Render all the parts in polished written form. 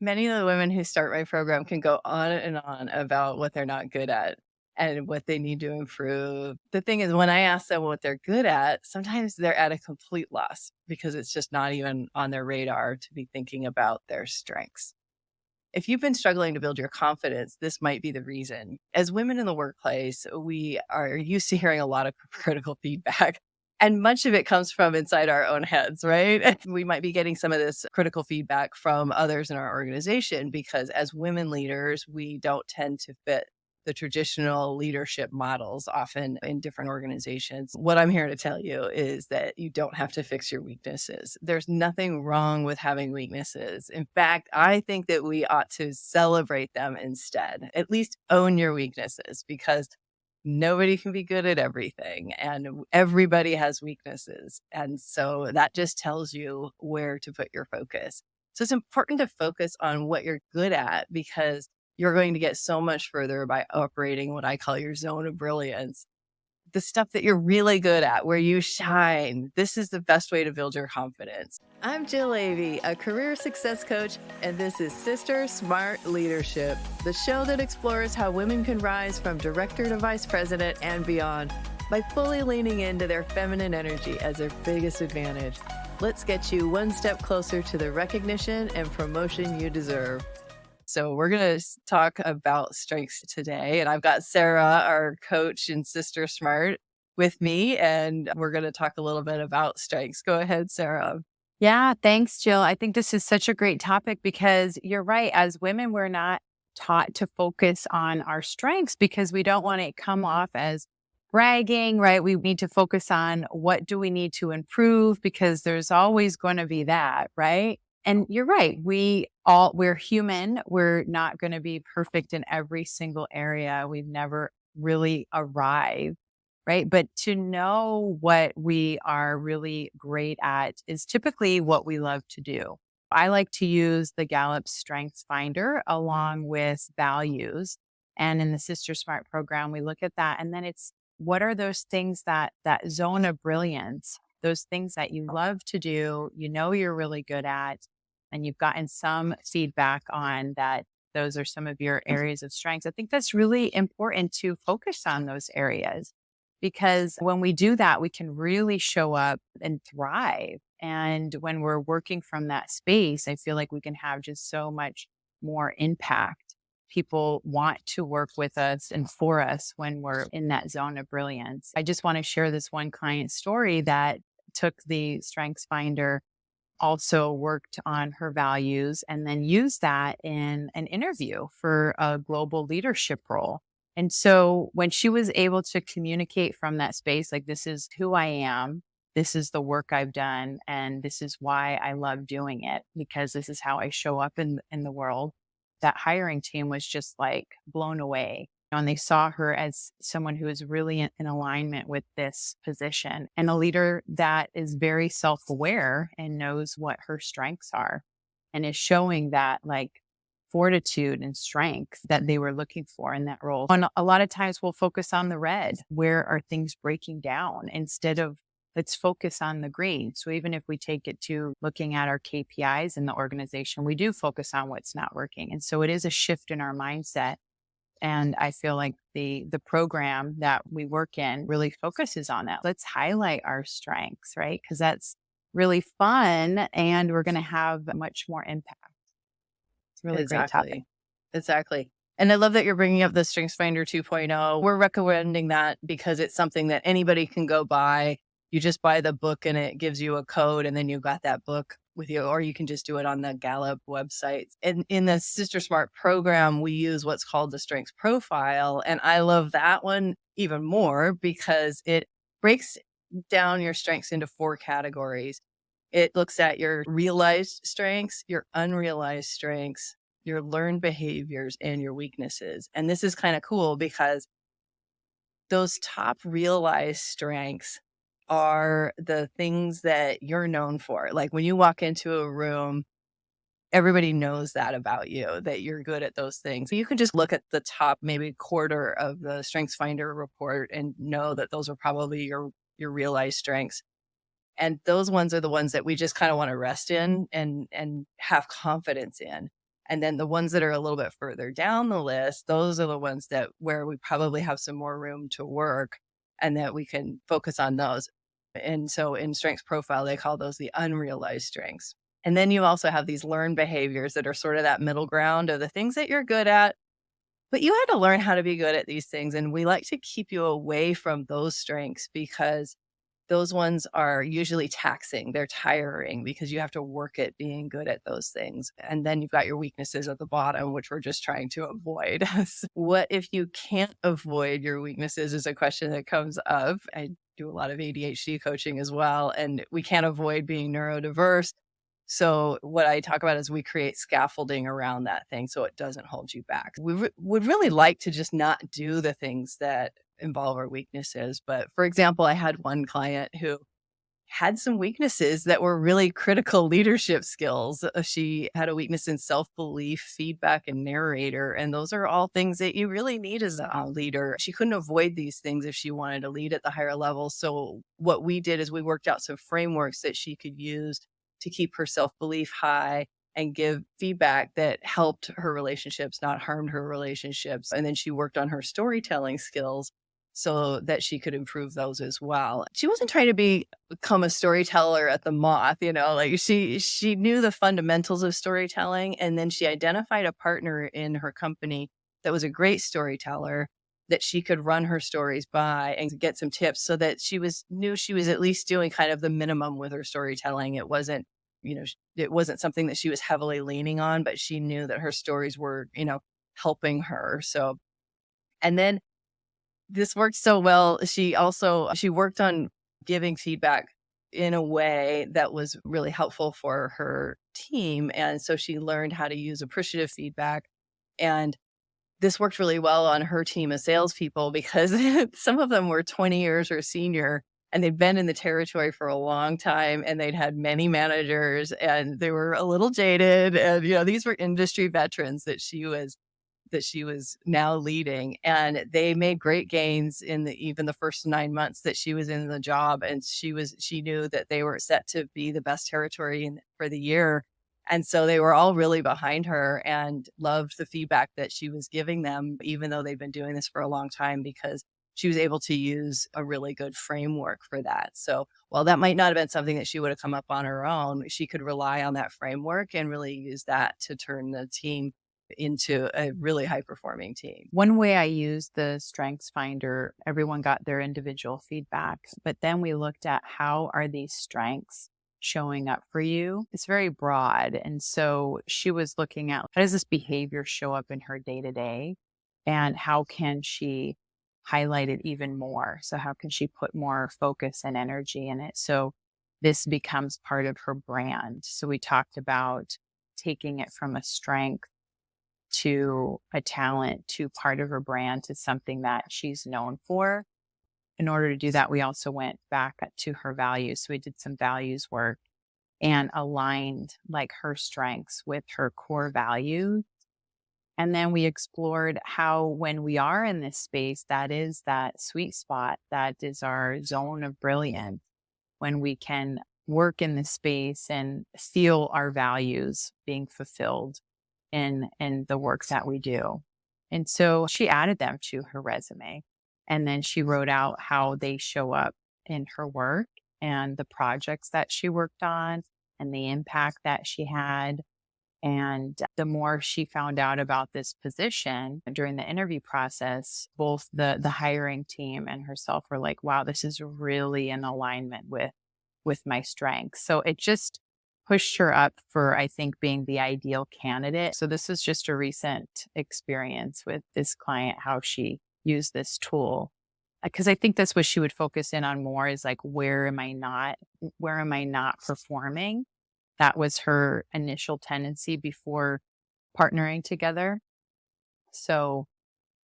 Many of the women who start my program can go on and on about what they're not good at and what they need to improve. The thing is, when I ask them what they're good at, sometimes they're at a complete loss because it's just not even on their radar to be thinking about their strengths. If you've been struggling to build your confidence, this might be the reason. As women in the workplace, we are used to hearing a lot of critical feedback. And much of it comes from inside our own heads, right? We might be getting some of this critical feedback from others in our organization because as women leaders, we don't tend to fit the traditional leadership models often in different organizations. What I'm here to tell you is that you don't have to fix your weaknesses. There's nothing wrong with having weaknesses. In fact, I think that we ought to celebrate them instead. At least own your weaknesses because nobody can be good at everything and everybody has weaknesses. And so that just tells you where to put your focus. So it's important to focus on what you're good at because you're going to get so much further by operating what I call your zone of brilliance. The stuff that you're really good at, where you shine. This is the best way to build your confidence. I'm Jill Avey, a career success coach, and this is Sister Smart Leadership, the show that explores how women can rise from director to vice president and beyond by fully leaning into their feminine energy as their biggest advantage. Let's get you one step closer to the recognition and promotion you deserve. So we're going to talk about strengths today. And I've got Sara, our coach in Sister Smart, with me. And we're going to talk a little bit about strengths. Go ahead, Sara. Yeah, thanks, Jill. I think this is such a great topic because you're right. As women, we're not taught to focus on our strengths because we don't want to come off as bragging, right? We need to focus on what do we need to improve because there's always going to be that, right? And you're right. We're human. We're not going to be perfect in every single area. We've never really arrived, right? But to know what we are really great at is typically what we love to do. I like to use the Gallup Strengths Finder along with values. And in the Sister Smart program, we look at that. And then it's what are those things that zone of brilliance, those things that you love to do, you know you're really good at, and you've gotten some feedback on that those are some of your areas of strengths. I think that's really important to focus on those areas because when we do that, we can really show up and thrive. And when we're working from that space, I feel like we can have just so much more impact. People want to work with us and for us when we're in that zone of brilliance. I just want to share this one client story that took the Strengths Finder, also worked on her values, and then used that in an interview for a global leadership role. And so when she was able to communicate from that space, like, this is who I am, this is the work I've done, and this is why I love doing it, because this is how I show up in the world, that hiring team was just like blown away. And they saw her as someone who is really in alignment with this position and a leader that is very self aware and knows what her strengths are and is showing that like fortitude and strength that they were looking for in that role. And a lot of times we'll focus on the red. Where are things breaking down instead of let's focus on the green. So even if we take it to looking at our KPIs in the organization, we do focus on what's not working. And so it is a shift in our mindset. And I feel like the program that we work in really focuses on that. Let's highlight our strengths, right? Because that's really fun and we're going to have much more impact. It's a really great topic. Exactly. And I love that you're bringing up the StrengthsFinder 2.0. We're recommending that because it's something that anybody can go buy. You just buy the book and it gives you a code and then you got that book with you, or you can just do it on the Gallup website. And in the Sister Smart program, we use what's called the Strengths Profile. And I love that one even more because it breaks down your strengths into 4 categories. It looks at your realized strengths, your unrealized strengths, your learned behaviors, and your weaknesses. And this is kind of cool because those top realized strengths are the things that you're known for. Like when you walk into a room, everybody knows that about you, that you're good at those things. So you can just look at the top maybe quarter of the StrengthsFinder report and know that those are probably your realized strengths. And those ones are the ones that we just kind of want to rest in and have confidence in. And then the ones that are a little bit further down the list, those are the ones that where we probably have some more room to work and that we can focus on those. And so in strengths profile, they call those the unrealized strengths. And then you also have these learned behaviors that are sort of that middle ground of the things that you're good at, but you had to learn how to be good at these things. And we like to keep you away from those strengths because those ones are usually taxing. They're tiring because you have to work at being good at those things. And then you've got your weaknesses at the bottom, which we're just trying to avoid. What if you can't avoid your weaknesses is a question that comes up. I do a lot of ADHD coaching as well, and we can't avoid being neurodiverse. So what I talk about is we create scaffolding around that thing so it doesn't hold you back. We would really like to just not do the things that involve our weaknesses. But for example, I had one client who had some weaknesses that were really critical leadership skills. She had a weakness in self-belief, feedback, and narrator. And those are all things that you really need as a leader. She couldn't avoid these things if she wanted to lead at the higher level. So what we did is we worked out some frameworks that she could use to keep her self-belief high and give feedback that helped her relationships, not harmed her relationships. And then she worked on her storytelling skills so that she could improve those as well. She wasn't trying to become a storyteller at the Moth, like she knew the fundamentals of storytelling, and then she identified a partner in her company that was a great storyteller that she could run her stories by and get some tips so that knew she was at least doing kind of the minimum with her storytelling. It wasn't, it wasn't something that she was heavily leaning on, but she knew that her stories were, helping her. So, and then this worked so well. She worked on giving feedback in a way that was really helpful for her team. And so she learned how to use appreciative feedback. And this worked really well on her team of salespeople because some of them were 20 years or senior and they'd been in the territory for a long time and they'd had many managers and they were a little jaded. And, these were industry veterans that she was now leading, and they made great gains in even the first 9 months that she was in the job. And she knew that they were set to be the best territory for the year. And so they were all really behind her and loved the feedback that she was giving them, even though they'd been doing this for a long time, because she was able to use a really good framework for that. So while that might not have been something that she would have come up on her own, she could rely on that framework and really use that to turn the team into a really high performing team. One way I used the Strengths Finder, everyone got their individual feedback, but then we looked at how are these strengths showing up for you? It's very broad. And so she was looking at how does this behavior show up in her day to day and how can she highlight it even more? So how can she put more focus and energy in it? So this becomes part of her brand. So we talked about taking it from a strength to a talent to part of her brand to something that she's known for. In order to do that, we also went back to her values. So we did some values work and aligned like her strengths with her core values. And then we explored how when we are in this space, that is that sweet spot, that is our zone of brilliance, when we can work in this space and feel our values being fulfilled in the work that we do. And so she added them to her resume. And then she wrote out how they show up in her work and the projects that she worked on and the impact that she had. And the more she found out about this position during the interview process, both the hiring team and herself were like, wow, this is really in alignment with my strengths. So it just pushed her up for, I think, being the ideal candidate. So this is just a recent experience with this client, how she used this tool. Because I think that's what she would focus in on more is like, where am I not performing? That was her initial tendency before partnering together. So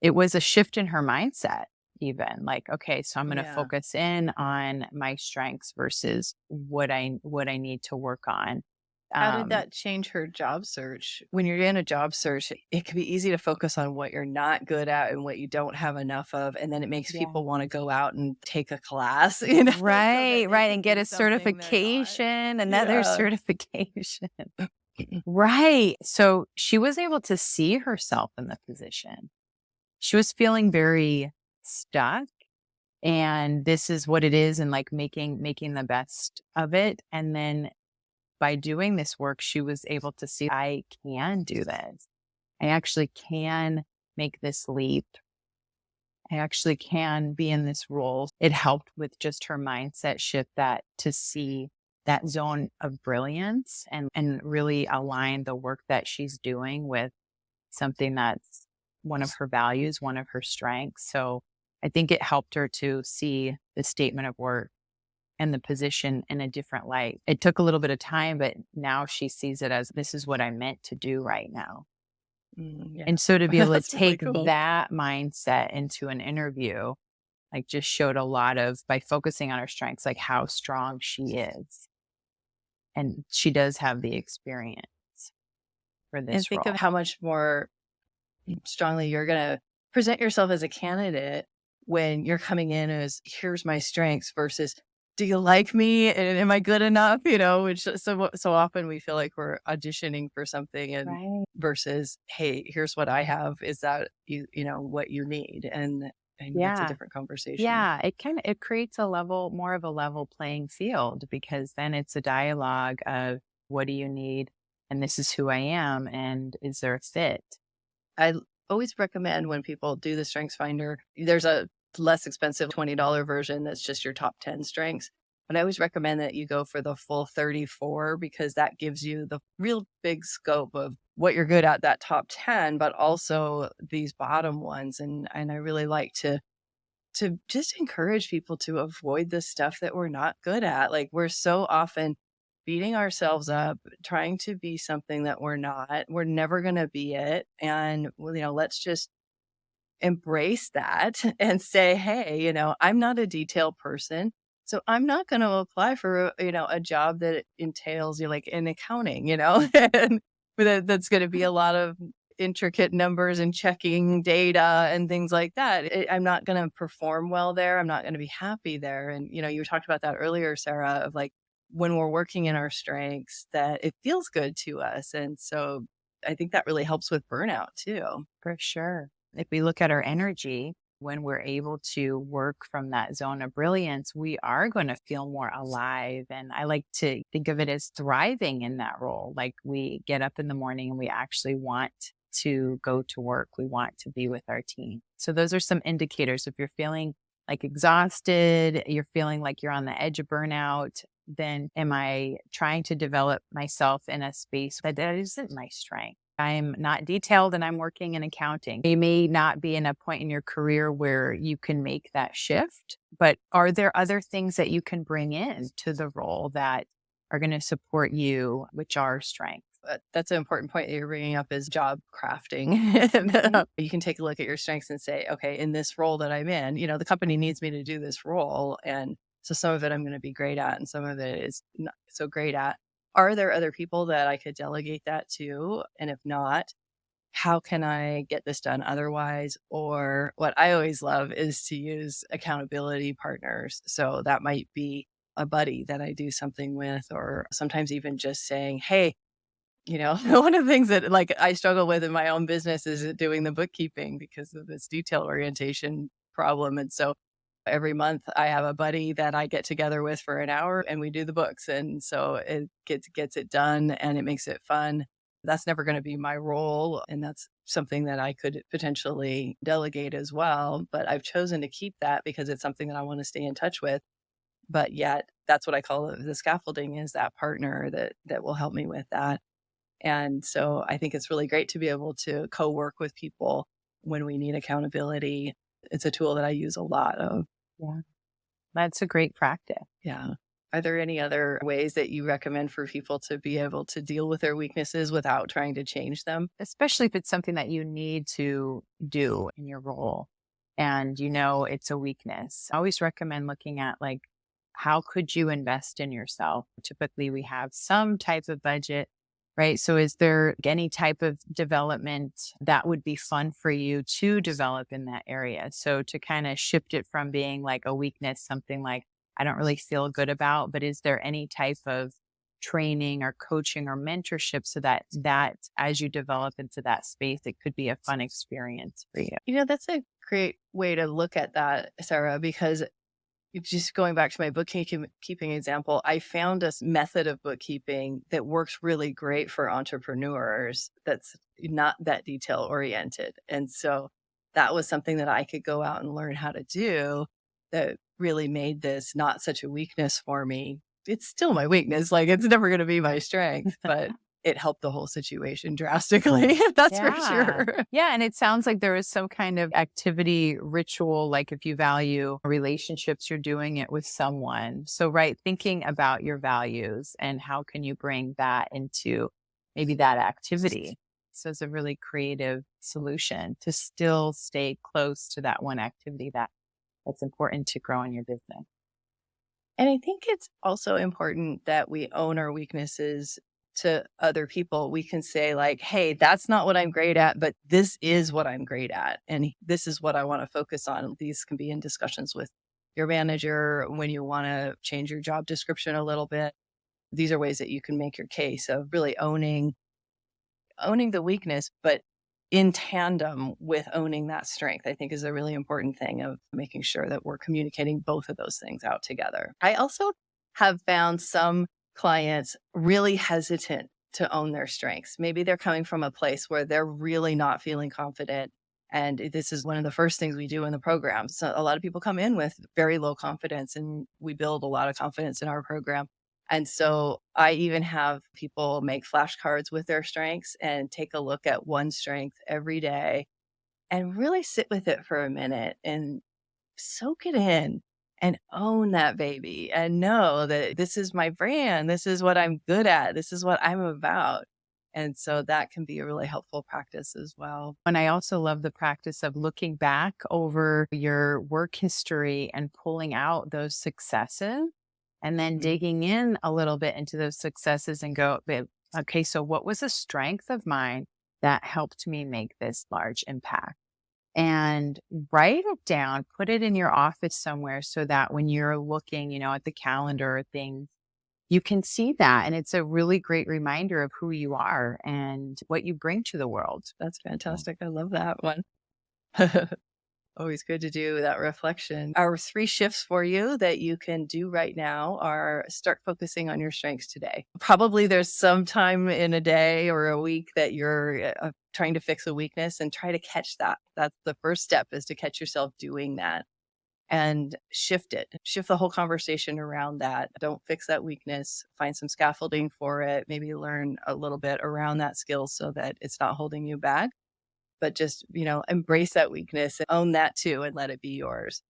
it was a shift in her mindset, even like, okay, so I'm going to Yeah. focus in on my strengths versus what I need to work on. How did that change her job search? When you're in a job search, it can be easy to focus on what you're not good at and what you don't have enough of. And then it makes Yeah. people want to go out and take a class, so that Right, they right. can And get do a something they're not. certification, another Yeah. certification. Right. So she was able to see herself in the position. She was feeling very stuck, and this is what it is, and like making the best of it. And then by doing this work, she was able to see, I can do this. I actually can make this leap. I actually can be in this role. It helped with just her mindset shift, that to see that zone of brilliance and really align the work that she's doing with something that's one of her values, one of her strengths. So I think it helped her to see the statement of work and the position in a different light. It took a little bit of time, but now she sees it as, this is what I'm meant to do right now. Yeah, And so to be able to that's really take cool. that mindset into an interview, like, just showed a lot of, by focusing on her strengths, like how strong she is. And she does have the experience for And this think of role. how much more strongly you're going to present yourself as a candidate when you're coming in as, here's my strengths versus, do you like me and am I good enough, which so often we feel like we're auditioning for something, and Right. versus, hey, here's what I have, is that what you need, and that's a Yeah. different conversation. Yeah, it creates a level, more of a level playing field, because then it's a dialogue of, what do you need? And this is who I am. And is there a fit? Always recommend when people do the strengths finder, there's a less expensive $20 version that's just your top 10 strengths. But I always recommend that you go for the full 34, because that gives you the real big scope of what you're good at, that top 10, but also these bottom ones. And I really like to just encourage people to avoid the stuff that we're not good at. Like, we're so often beating ourselves up, trying to be something that we're not. We're never going to be it. And, well, let's just embrace that and say, hey, I'm not a detail person. So I'm not going to apply for, a job that entails you like in accounting, and that's going to be a lot of intricate numbers and checking data and things like that. I'm not going to perform well there. I'm not going to be happy there. And, you talked about that earlier, Sarah, of like, when we're working in our strengths, that it feels good to us. And so I think that really helps with burnout too. For sure. If we look at our energy, when we're able to work from that zone of brilliance, we are going to feel more alive. And I like to think of it as thriving in that role. Like, we get up in the morning and we actually want to go to work. We want to be with our team. So those are some indicators. If you're feeling like exhausted, you're feeling like you're on the edge of burnout, then am I trying to develop myself in a space that isn't my strength? I'm not detailed and I'm working in accounting. You may not be in a point in your career where you can make that shift, but are there other things that you can bring in to the role that are going to support you, which are strengths? But that's an important point that you're bringing up, is job crafting. And, Mhm. you can take a look at your strengths and say, okay, in this role that I'm in, the company needs me to do this role. And so some of it I'm going to be great at, and some of it is not so great at. Are there other people that I could delegate that to? And if not, how can I get this done otherwise? Or what I always love is to use accountability partners. So that might be a buddy that I do something with, or sometimes even just saying, hey, one of the things that, like, I struggle with in my own business is doing the bookkeeping because of this detail orientation problem. And so every month I have a buddy that I get together with for an hour and we do the books. And so it gets it done and it makes it fun. That's never going to be my role. And that's something that I could potentially delegate as well. But I've chosen to keep that because it's something that I want to stay in touch with. But yet that's what I call the scaffolding, is that partner that will help me with that. And so I think it's really great to be able to co-work with people when we need accountability. It's a tool that I use a lot of. Yeah, that's a great practice. Yeah. Are there any other ways that you recommend for people to be able to deal with their weaknesses without trying to change them? Especially if it's something that you need to do in your role and you know it's a weakness. I always recommend looking at, like, how could you invest in yourself? Typically, we have some type of budget, right? So, is there any type of development that would be fun for you to develop in that area? So, to kind of shift it from being like a weakness, something like, I don't really feel good about, but is there any type of training or coaching or mentorship so that as you develop into that space, it could be a fun experience for you. That's a great way to look at that, Sarah, because just going back to my bookkeeping example, I found a method of bookkeeping that works really great for entrepreneurs that's not that detail oriented. And so that was something that I could go out and learn how to do that really made this not such a weakness for me. It's still my weakness. Like it's never going to be my strength, but it helped the whole situation drastically. That's for Yeah. sure. Yeah. And it sounds like there is some kind of activity ritual, like if you value relationships, you're doing it with someone. So, right, thinking about your values and how can you bring that into maybe that activity. So it's a really creative solution to still stay close to that one activity that's important to grow in your business. And I think it's also important that we own our weaknesses to other people. We can say, like, hey, that's not what I'm great at, but this is what I'm great at. And this is what I want to focus on. These can be in discussions with your manager when you want to change your job description a little bit. These are ways that you can make your case of really owning the weakness, but in tandem with owning that strength, I think is a really important thing of making sure that we're communicating both of those things out together. I also have found some clients really hesitant to own their strengths. Maybe they're coming from a place where they're really not feeling confident. And this is one of the first things we do in the program. So a lot of people come in with very low confidence, and we build a lot of confidence in our program. And so I even have people make flashcards with their strengths and take a look at one strength every day and really sit with it for a minute and soak it in and own that baby and know that this is my brand. This is what I'm good at. This is what I'm about. And so that can be a really helpful practice as well. And I also love the practice of looking back over your work history and pulling out those successes and then digging in a little bit into those successes and go, okay, so what was a strength of mine that helped me make this large impact? And write it down, put it in your office somewhere so that when you're looking, at the calendar or things, you can see that. And it's a really great reminder of who you are and what you bring to the world. That's fantastic. I love that one. Always good to do that reflection. Our 3 shifts for you that you can do right now are start focusing on your strengths today. Probably there's some time in a day or a week that you're trying to fix a weakness, and try to catch that. That's the first step, is to catch yourself doing that and shift it. Shift the whole conversation around that. Don't fix that weakness. Find some scaffolding for it. Maybe learn a little bit around that skill so that it's not holding you back. But just, embrace that weakness and own that too and let it be yours.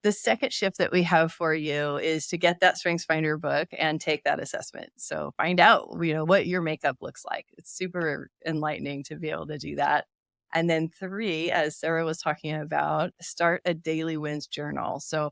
The second shift that we have for you is to get that Strengths Finder book and take that assessment. So find out, what your makeup looks like. It's super enlightening to be able to do that. And then 3, as Sara was talking about, start a daily wins journal. So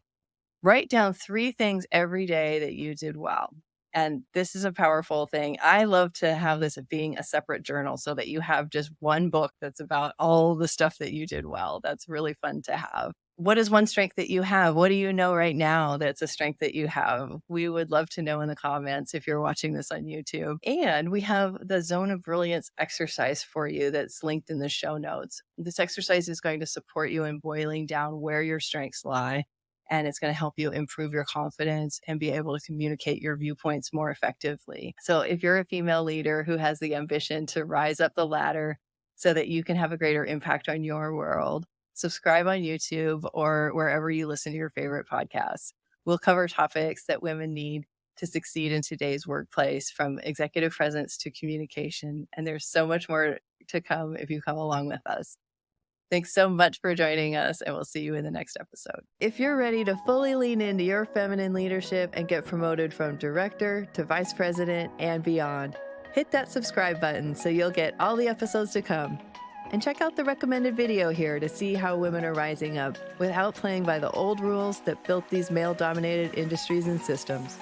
write down 3 things every day that you did well. And this is a powerful thing. I love to have this being a separate journal so that you have just one book that's about all the stuff that you did well. That's really fun to have. What is one strength that you have? What do you know right now that's a strength that you have? We would love to know in the comments if you're watching this on YouTube. And we have the Zone of Brilliance exercise for you that's linked in the show notes. This exercise is going to support you in boiling down where your strengths lie. And it's going to help you improve your confidence and be able to communicate your viewpoints more effectively. So if you're a female leader who has the ambition to rise up the ladder so that you can have a greater impact on your world, subscribe on YouTube or wherever you listen to your favorite podcasts. We'll cover topics that women need to succeed in today's workplace, from executive presence to communication. And there's so much more to come if you come along with us. Thanks so much for joining us, and we'll see you in the next episode. If you're ready to fully lean into your feminine leadership and get promoted from director to vice president and beyond, hit that subscribe button so you'll get all the episodes to come. And check out the recommended video here to see how women are rising up without playing by the old rules that built these male-dominated industries and systems.